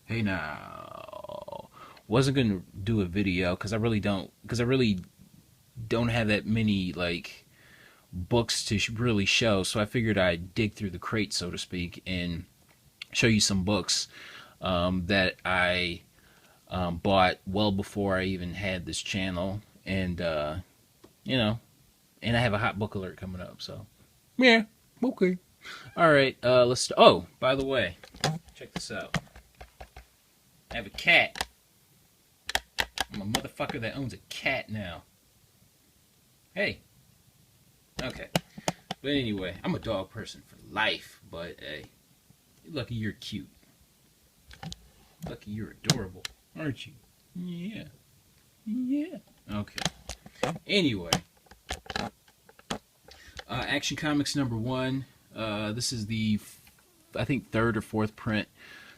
Hey now, wasn't gonna do a video because I really don't have that many like books to really show. So I figured I'd dig through the crate, so to speak, and show you some books that I bought well before I even had this channel, and you know, and I have a hot book alert coming up. So yeah, okay, all right. Let's. Oh, by the way, check this out. I have a cat. I'm a motherfucker that owns a cat now. Hey. Okay. But anyway, I'm a dog person for life. But hey, lucky you're cute. Lucky you're adorable, aren't you? Yeah. Yeah. Okay. Anyway, Action Comics #1. This is the, I think, third or fourth print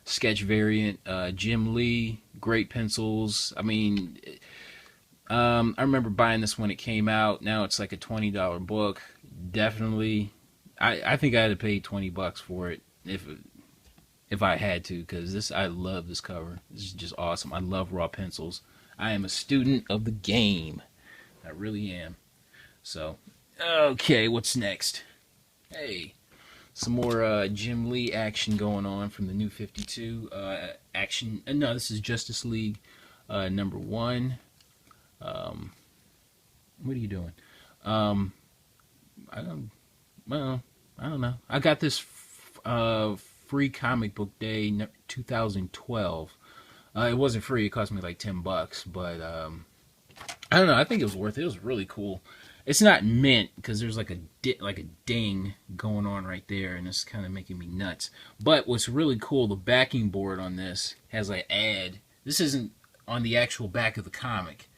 sketch variant. Jim Lee, great pencils. I mean, I remember buying this when it came out. Now it's like a $20 book. Definitely, I think I had to pay $20 for it if I had to, because I love this cover. This is just awesome. I love raw pencils. I am a student of the game. I really am. So, okay, what's next? Hey, some more Jim Lee action going on from the New 52 action. No, this is Justice League #1. What are you doing? I don't. Well, I don't know. I got this free comic book day 2012. It wasn't free. It cost me like $10, but I don't know. I think it was worth it. It was really cool. It's not mint because there's like a ding going on right there, and it's kind of making me nuts. But what's really cool, the backing board on this has an ad. This isn't on the actual back of the comic,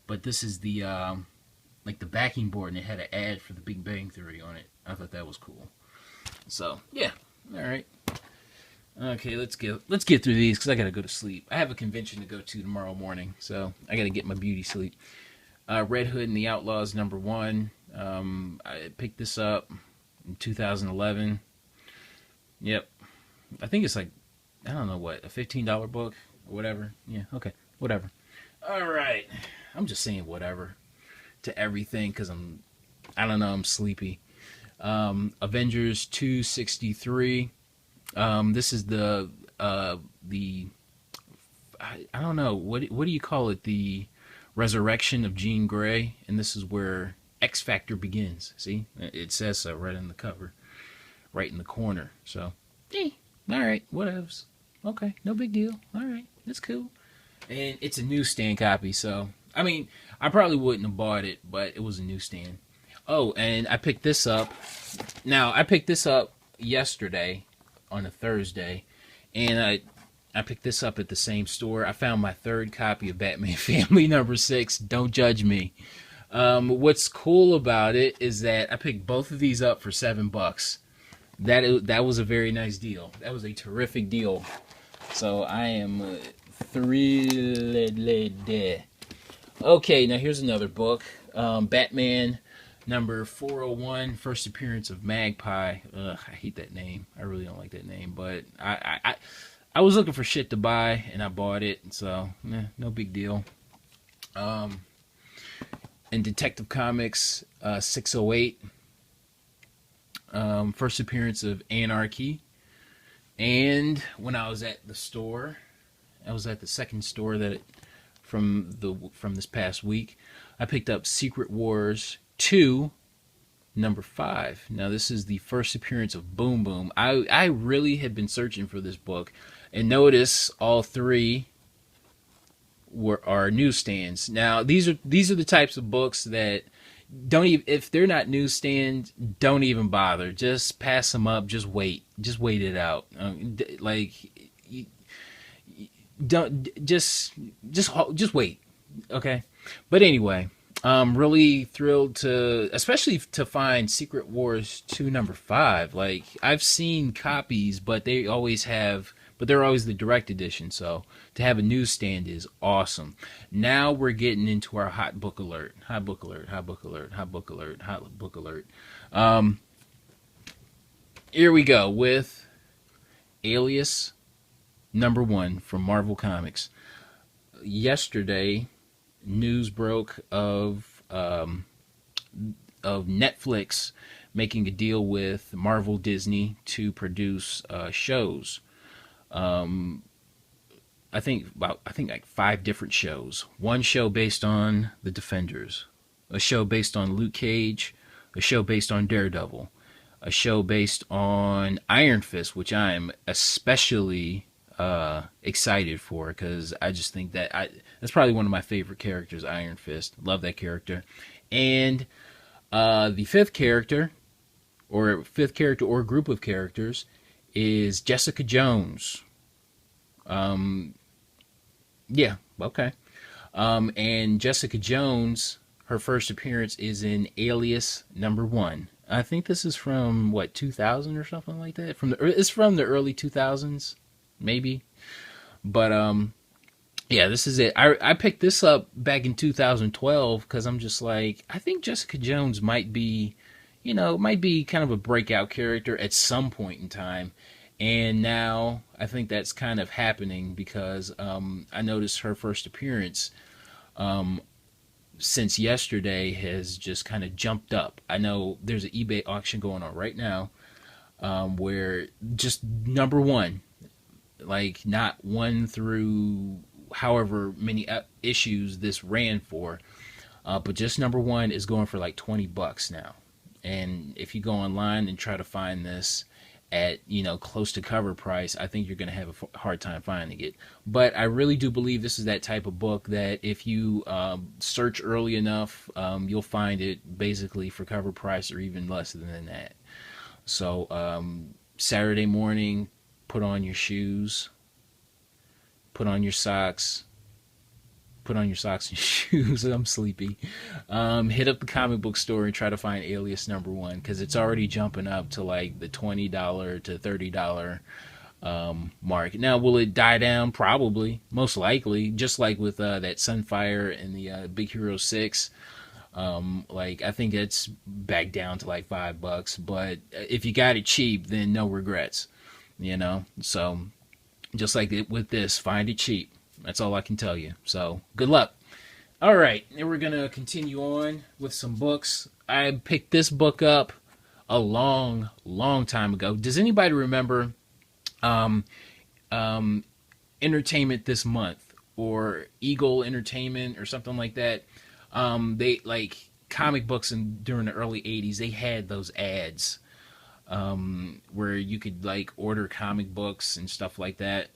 but this is the like the backing board, and it had an ad for the Big Bang Theory on it. I thought that was cool. So yeah, all right. Okay, let's get through these because I gotta go to sleep. I have a convention to go to tomorrow morning, so I gotta get my beauty sleep. Red Hood and the Outlaws #1. I picked this up in 2011. Yep, I think it's like, I don't know what, a $15 book or whatever. Yeah, okay, whatever. All right, I'm just saying whatever to everything because I don't know, I'm sleepy. Avengers 263. This is the I don't know, what do you call it, the resurrection of Jean Grey, and this is where X Factor begins. See, it says so right in the cover, right in the corner. So, all right, whatevs. Okay, no big deal. All right, that's cool. And it's a newsstand copy, so I mean, I probably wouldn't have bought it, but it was a newsstand. Oh, and I picked this up. Now, I picked this up yesterday on a Thursday, and I picked this up at the same store. I found my third copy of Batman Family #6. Don't judge me. What's cool about it is that I picked both of these up for $7. That was a very nice deal. That was a terrific deal. So I am thrilled. Okay, now here's another book. Batman #401, first appearance of Magpie. Ugh, I hate that name. I really don't like that name, but I was looking for shit to buy, and I bought it, so no big deal. In Detective Comics 608, first appearance of Anarchy. And when I was at the store, I was at the second store from this past week, I picked up Secret Wars 2 #5. Now this is the first appearance of Boom Boom. I really had been searching for this book, and notice all three are newsstands. Now these are the types of books that don't even, if they're not newsstand, don't even bother. Just pass them up. Just wait it out. Like, don't just wait. Okay, but anyway. I'm really thrilled especially to find Secret Wars 2 #5. Like, I've seen copies, but they're always the direct edition. So to have a newsstand is awesome. Now we're getting into our hot book alert. Hot book alert. Hot book alert. Hot book alert. Hot book alert. Here we go with Alias number one from Marvel Comics. Yesterday, news broke of Netflix making a deal with Marvel Disney to produce shows. Um, I think like five different shows. One show based on the Defenders, a show based on Luke Cage, a show based on Daredevil, a show based on Iron Fist, which I'm especially excited for because I just think that's probably one of my favorite characters, Iron Fist. Love that character. And the fifth character or group of characters is Jessica Jones. Um, yeah, okay. And Jessica Jones, her first appearance is in Alias #1. I think this is from what 2000 or something like that. It's from the early 2000s, maybe. But yeah, this is it. I picked this up back in 2012 because I'm just like, I think Jessica Jones might be, might be kind of a breakout character at some point in time. And now I think that's kind of happening because I noticed her first appearance um, since yesterday has just kind of jumped up. I know there's an eBay auction going on right now where just #1, like not one through however many issues this ran for, but just #1 is going for like $20 now. And if you go online and try to find this at close to cover price, I think you're going to have a hard time finding it. But I really do believe this is that type of book that if you search early enough, you'll find it basically for cover price or even less than that. So Saturday morning, put on your shoes, put on your socks, and shoes. I'm sleepy. Hit up the comic book store and try to find Alias #1 because it's already jumping up to like the $20 to $30 mark. Now, will it die down? Probably, most likely. Just like with that Sunfire and the Big Hero 6. Like I think it's back down to like $5. But if you got it cheap, then no regrets. So just like with this, find it cheap. That's all I can tell you. So, good luck. All right, now we're going to continue on with some books. I picked this book up a long, long time ago. Does anybody remember um, Entertainment This Month or Eagle Entertainment or something like that? They, like, comic books during the early 80s, they had those ads where you could, like, order comic books and stuff like that.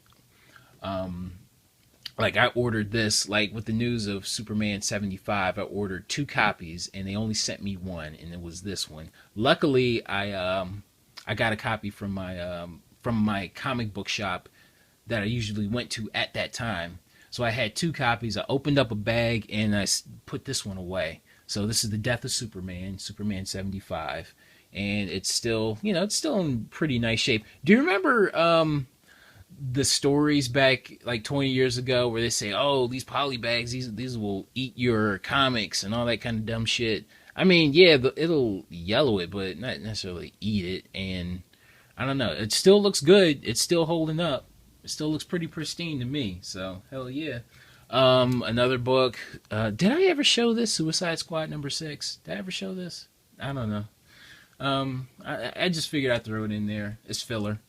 Like I ordered this, like with the news of Superman 75, I ordered 2 copies and they only sent me one, and it was this one. Luckily, I got a copy from my comic book shop that I usually went to at that time. So I had 2 copies. I opened up a bag and I put this one away. So this is The Death of Superman, Superman 75, and it's still, it's still in pretty nice shape. Do you remember the stories back like 20 years ago where they say, oh, these poly bags, these will eat your comics and all that kind of dumb shit? I mean, yeah, it'll yellow it, but not necessarily eat it. And I don't know, it still looks good. It's still holding up. It still looks pretty pristine to me. So hell yeah. Another book. Did I ever show this? Suicide Squad #6. Did I ever show this? I don't know. I just figured I'd throw it in there. It's filler.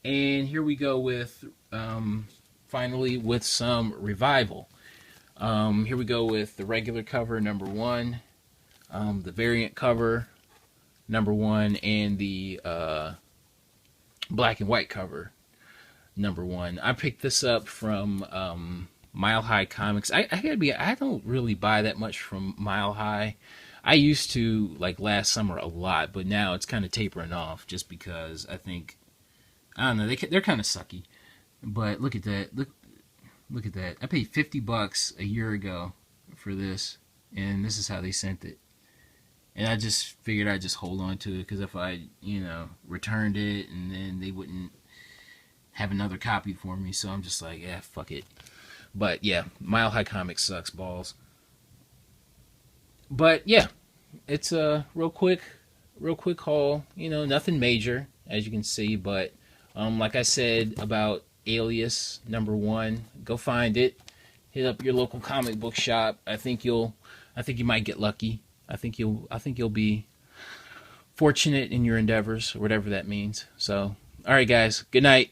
And here we go with, finally, with some revival. Here we go with the regular cover, #1, the variant cover, #1, and the black and white cover, #1. I picked this up from Mile High Comics. I don't really buy that much from Mile High. I used to, like, last summer a lot, but now it's kind of tapering off just because I think, I don't know, they're kind of sucky. But look at that. Look at that. I paid $50 a year ago for this, and this is how they sent it. And I just figured I'd just hold on to it, because if I, returned it, and then they wouldn't have another copy for me. So I'm just like, yeah, fuck it. But yeah, Mile High Comics sucks balls. But yeah, it's a real quick haul. Nothing major, as you can see, but like I said about Alias #1. Go find it. Hit up your local comic book shop. I think you might get lucky. I think you'll be fortunate in your endeavors, or whatever that means. So, all right, guys. Good night.